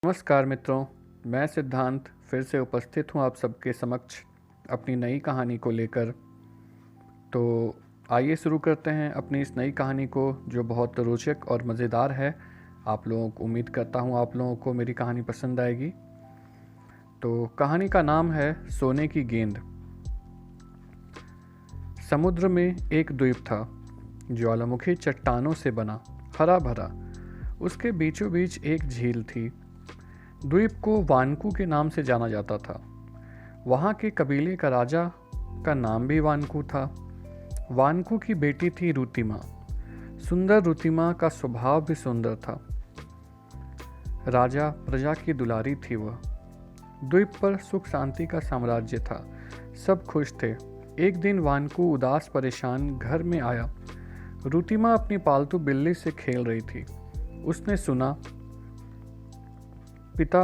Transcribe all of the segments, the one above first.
नमस्कार मित्रों, मैं सिद्धांत फिर से उपस्थित हूँ आप सबके समक्ष अपनी नई कहानी को लेकर। तो आइए शुरू करते हैं अपनी इस नई कहानी को जो बहुत रोचक और मज़ेदार है। आप लोगों को उम्मीद करता हूँ आप लोगों को मेरी कहानी पसंद आएगी। तो कहानी का नाम है सोने की गेंद। समुद्र में एक द्वीप था, ज्वालामुखी चट्टानों से बना, हरा भरा। उसके बीचों बीच एक झील थी। द्वीप को वानकू के नाम से जाना जाता था। वहाँ के कबीले का राजा का नाम भी वानकू था। वानकू की बेटी थी रुतिमा। सुंदर रुतिमा का स्वभाव भी सुंदर था। राजा प्रजा की दुलारी थी वह। द्वीप पर सुख शांति का साम्राज्य था। सब खुश थे। एक दिन वानकू उदास परेशान घर में आया। रुतिमा अपनी पालतू बिल्ली से खेल रही थी। उसने सुना पिता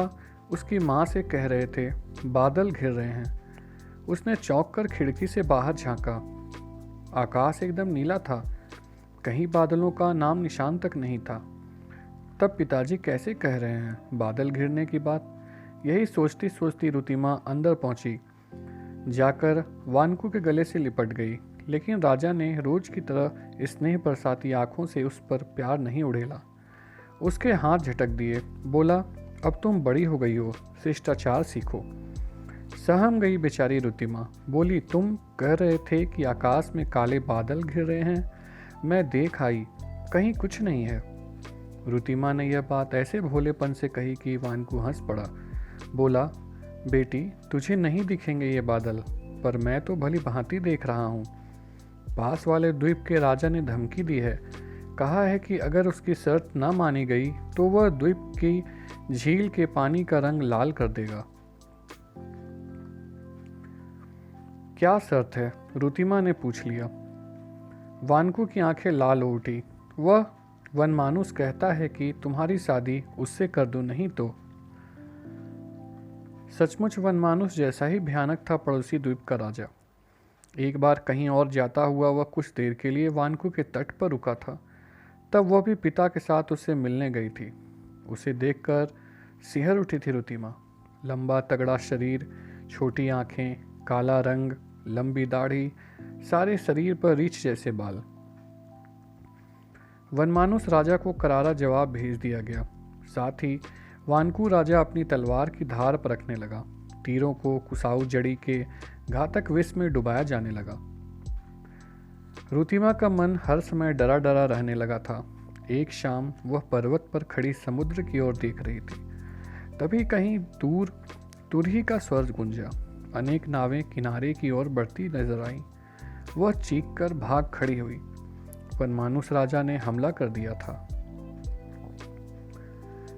उसकी माँ से कह रहे थे बादल घिर रहे हैं। उसने चौंक कर खिड़की से बाहर झांका। आकाश एकदम नीला था, कहीं बादलों का नाम निशान तक नहीं था। तब पिताजी कैसे कह रहे हैं बादल घिरने की बात। यही सोचती सोचती रुतिमा अंदर पहुंची। जाकर वानकू के गले से लिपट गई। लेकिन राजा ने रोज की तरह स्नेह बरसाती आंखों से उस पर प्यार नहीं उड़ेला। उसके हाथ झटक दिए। बोला, अब तुम बड़ी हो गई हो, शिष्टाचार सीखो। सहम गई बेचारी रुतिमा। बोली, तुम कह रहे थे कि आकाश में काले बादल घिर रहे हैं। मैं देख आई, कहीं कुछ नहीं है। रुतिमा ने यह बात ऐसे भोलेपन से कही कि वानकू हंस पड़ा। बोला, बेटी तुझे नहीं दिखेंगे ये बादल, पर मैं तो भली भांति देख रहा हूँ। पास वाले द्वीप के राजा ने धमकी दी है। कहा है कि अगर उसकी शर्त ना मानी गई तो वह द्वीप की झील के पानी का रंग लाल कर देगा। क्या शर्त है? रुतिमा ने पूछ लिया। वानकू की आंखें लाल हो उठी। वह वनमानुस कहता है कि तुम्हारी शादी उससे कर दूं, नहीं तो। सचमुच वनमानुस जैसा ही भयानक था पड़ोसी द्वीप का राजा। एक बार कहीं और जाता हुआ वह कुछ देर के लिए वानकू के तट पर रुका था। तब वह भी पिता के साथ उससे मिलने गई थी। उसे देखकर सिहर उठी थी रुतिमा। लंबा तगड़ा शरीर, छोटी आंखें, काला रंग, लंबी दाढ़ी, सारे शरीर पर रीछ जैसे बाल। वनमानुस राजा को करारा जवाब भेज दिया गया। साथ ही वानकू राजा अपनी तलवार की धार पर रखने लगा। तीरों को कुसाऊ जड़ी के घातक विष में डुबाया जाने लगा। रुतिमा का मन हर समय डरा डरा रहने लगा था। एक शाम वह पर्वत पर खड़ी समुद्र की ओर देख रही थी। तभी कहीं दूर तुरही का स्वर गूंजा। अनेक नावें किनारे की ओर बढ़ती नजर आईं। वह चीख कर भाग खड़ी हुई। वनमानुस राजा ने हमला कर दिया था।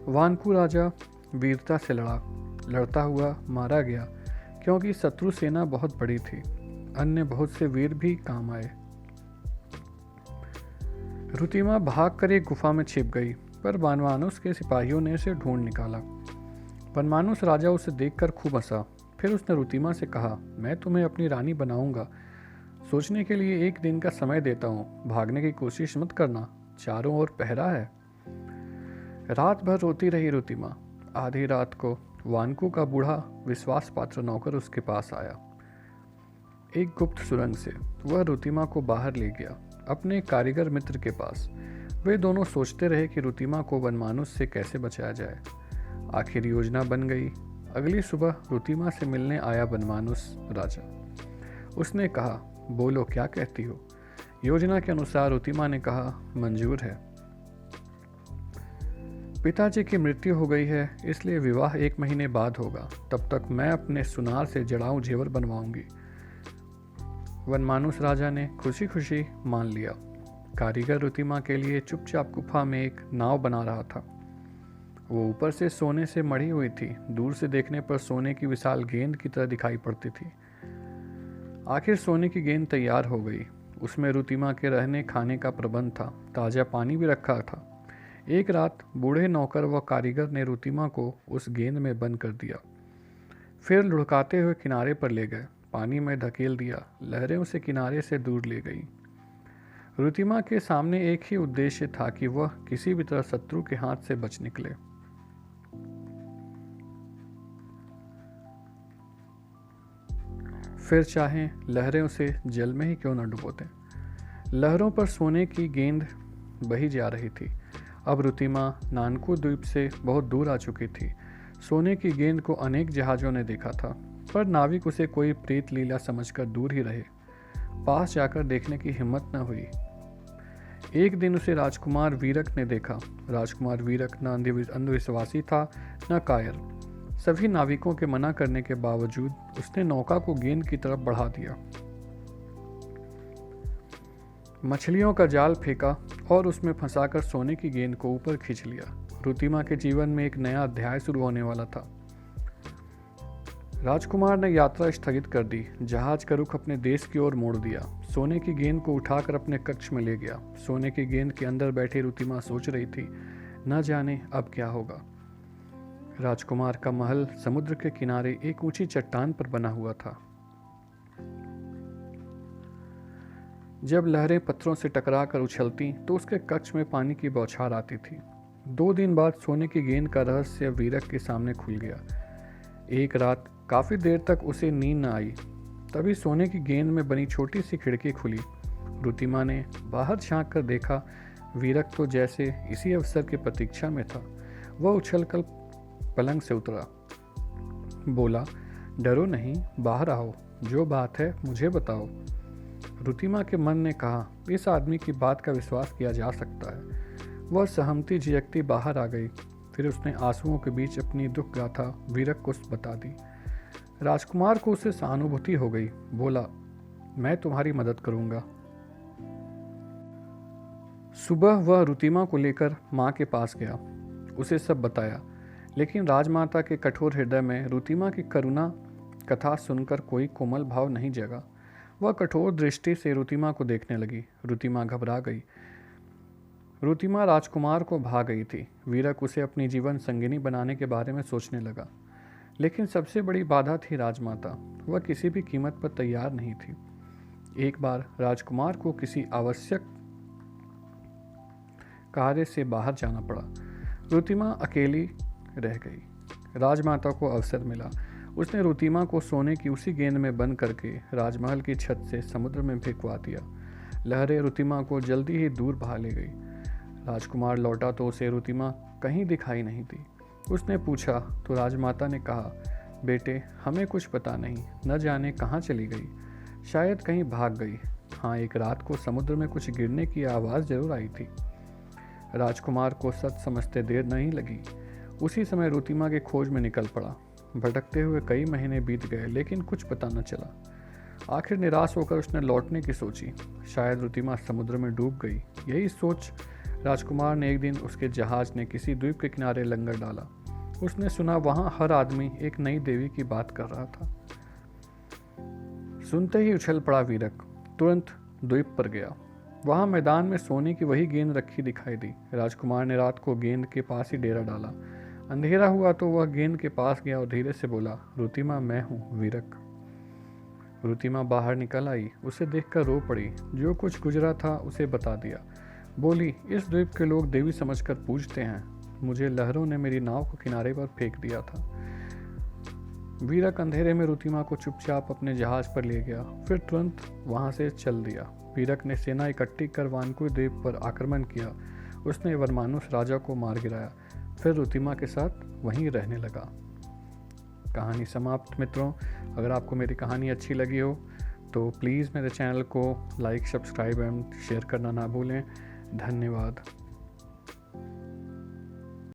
वानकू राजा वीरता से लड़ता हुआ मारा गया, क्योंकि शत्रु सेना बहुत बड़ी थी। अन्य बहुत से वीर भी काम आए। रुतिमा भागकर एक गुफा में छिप गई, पर वनमानुस के सिपाहियों ने उसे ढूंढ निकाला। वनमानुस राजा उसे देखकर खूब हंसा। फिर उसने रुतिमा से कहा, मैं तुम्हें अपनी रानी बनाऊंगा। सोचने के लिए एक दिन का समय देता हूँ। भागने की कोशिश मत करना, चारों ओर पहरा है। रात भर रोती रही रुतिमा। आधी रात को वानकू का बूढ़ा विश्वास पात्र नौकर उसके पास आया। एक गुप्त सुरंग से वह रुतिमा को बाहर ले गया, अपने कारीगर मित्र के पास। वे दोनों सोचते रहे कि रुतिमा को वनमानुस से कैसे बचाया जाए। आखिर योजना बन गई। अगली सुबह रुतिमा से मिलने आया वनमानुस राजा। उसने कहा, बोलो क्या कहती हो? योजना के अनुसार रुतिमा ने कहा, मंजूर है। पिताजी की मृत्यु हो गई है, इसलिए विवाह 1 महीने बाद होगा। तब तक मैं अपने सुनार से जड़ाऊ जेवर बनवाऊंगी। वनमानुस राजा ने खुशी खुशी मान लिया। कारीगर रुतिमा के लिए चुपचाप गुफा में एक नाव बना रहा था। वो ऊपर से सोने से मढ़ी हुई थी। दूर से देखने पर सोने की विशाल गेंद की तरह दिखाई पड़ती थी। आखिर सोने की गेंद तैयार हो गई। उसमें रुतिमा के रहने खाने का प्रबंध था। ताज़ा पानी भी रखा था। एक रात बूढ़े नौकर व कारीगर ने रुतिमा को उस गेंद में बंद कर दिया। फिर लुढ़काते हुए किनारे पर ले गए। पानी में धकेल दिया। लहरें उसे किनारे से दूर ले गई। रुतिमा के सामने एक ही उद्देश्य था कि वह किसी भी तरह शत्रु के हाथ से बच निकले। फिर चाहे लहरें उसे जल में ही क्यों न डुबो दें। लहरों पर सोने की गेंद बही जा रही थी। अब रुतिमा नानकू द्वीप से बहुत दूर आ चुकी थी। सोने की गेंद को अनेक जहाज़ों ने देखा था, पर नाविक उसे कोई प्रेत लीला समझकर दूर ही रहे। पास जाकर देखने की हिम्मत न हुई। एक दिन उसे राजकुमार वीरक ने देखा। राजकुमार वीरक न अंधविश्वासी था न कायर। सभी नाविकों के मना करने के बावजूद उसने नौका को गेंद की तरफ बढ़ा दिया, मछलियों का जाल फेंका और उसमें फंसाकर सोने की गेंद को ऊपर खींच लिया। रुतिमा के जीवन में एक नया अध्याय शुरू होने वाला था। राजकुमार ने यात्रा स्थगित कर दी। जहाज का रुख अपने देश की ओर मोड़ दिया। सोने की गेंद को उठाकर अपने कक्ष में ले गया। सोने की गेंद के अंदर बैठी रुतिमा सोच रही थी, न जाने अब क्या होगा। राजकुमार का महल समुद्र के किनारे एक ऊंची चट्टान पर बना हुआ था। जब लहरें पत्थरों से टकराकर उछलती तो उसके कक्ष में पानी की बौछार आती थी। 2 दिन बाद सोने की गेंद का रहस्य वीरक के सामने खुल गया। एक रात काफ़ी देर तक उसे नींद न आई। तभी सोने की गेंद में बनी छोटी सी खिड़की खुली। रुतिमा ने बाहर झांक कर देखा। वीरक तो जैसे इसी अवसर की प्रतीक्षा में था। वह उछलकर पलंग से उतरा, बोला, डरो नहीं, बाहर आओ, जो बात है मुझे बताओ। रुतिमा के मन ने कहा, इस आदमी की बात का विश्वास किया जा सकता है। वह सहमति झिझकती बाहर आ गई। फिर उसने आंसुओं के बीच अपनी दुख गाथा वीरक को बता दी। राजकुमार को उससे सहानुभूति हो गई। बोला, मैं तुम्हारी मदद करूंगा। सुबह वह रुतिमा को लेकर माँ के पास गया। उसे सब बताया, लेकिन राजमाता के कठोर हृदय में रुतिमा की करुणा कथा सुनकर कोई कोमल भाव नहीं जगा। वह कठोर दृष्टि से रुतिमा को देखने लगी। रुतिमा घबरा गई। रुतिमा राजकुमार को भाग गई थी। वीरक उसे अपनी जीवन संगिनी बनाने के बारे में सोचने लगा, लेकिन सबसे बड़ी बाधा थी राजमाता। वह किसी भी कीमत पर तैयार नहीं थी। एक बार राजकुमार को किसी आवश्यक कार्य से बाहर जाना पड़ा। रुतिमा अकेली रह गई। राजमाता को अवसर मिला। उसने रुतिमा को सोने की उसी गेंद में बंद करके राजमहल की छत से समुद्र में फेंकवा दिया। लहरें रुतिमा को जल्दी ही दूर बहा ले गई। राजकुमार लौटा तो उसे रुतिमा कहीं दिखाई नहीं दी। उसने पूछा तो राजमाता ने कहा, बेटे, हमें कुछ पता नहीं, न जाने कहाँ चली गई, शायद कहीं भाग गई। हाँ, एक रात को समुद्र में कुछ गिरने की आवाज़ जरूर आई थी। राजकुमार को सच समझते देर नहीं लगी। उसी समय रुतिमा के खोज में निकल पड़ा। भटकते हुए कई महीने बीत गए, लेकिन कुछ पता न चला। आखिर निराश होकर उसने लौटने की सोची। शायद रुतिमा समुद्र में डूब गई। यही सोच राजकुमार ने एक दिन उसके जहाज ने किसी द्वीप के किनारे लंगर डाला। उसने सुना वहां हर आदमी एक नई देवी की बात कर रहा था। सुनते ही उछल पड़ा वीरक। तुरंत द्वीप पर गया। वहां मैदान में सोने की वही गेंद रखी दिखाई दी। राजकुमार ने रात को गेंद के पास ही डेरा डाला। अंधेरा हुआ तो वह गेंद के पास गया और धीरे से बोला, रुतिमा, मैं हूँ वीरक। रुतिमा बाहर निकल आई। उसे देखकर रो पड़ी। जो कुछ गुजरा था उसे बता दिया। बोली, इस द्वीप के लोग देवी समझकर पूजते हैं। मुझे लहरों ने मेरी नाव को किनारे पर फेंक दिया था। वीरक अंधेरे में रुतिमा को चुपचाप अपने जहाज पर ले गया, फिर तुरंत वहां से चल दिया। वीरक ने सेना इकट्ठी कर वानकुई द्वीप पर आक्रमण किया। उसने वरमानुस राजा को मार गिराया, फिर रुतिमा के साथ वहीं रहने लगा। कहानी समाप्त। मित्रों, अगर आपको मेरी कहानी अच्छी लगी हो तो प्लीज़ मेरे चैनल को लाइक, सब्सक्राइब एंड शेयर करना ना भूलें। धन्यवाद।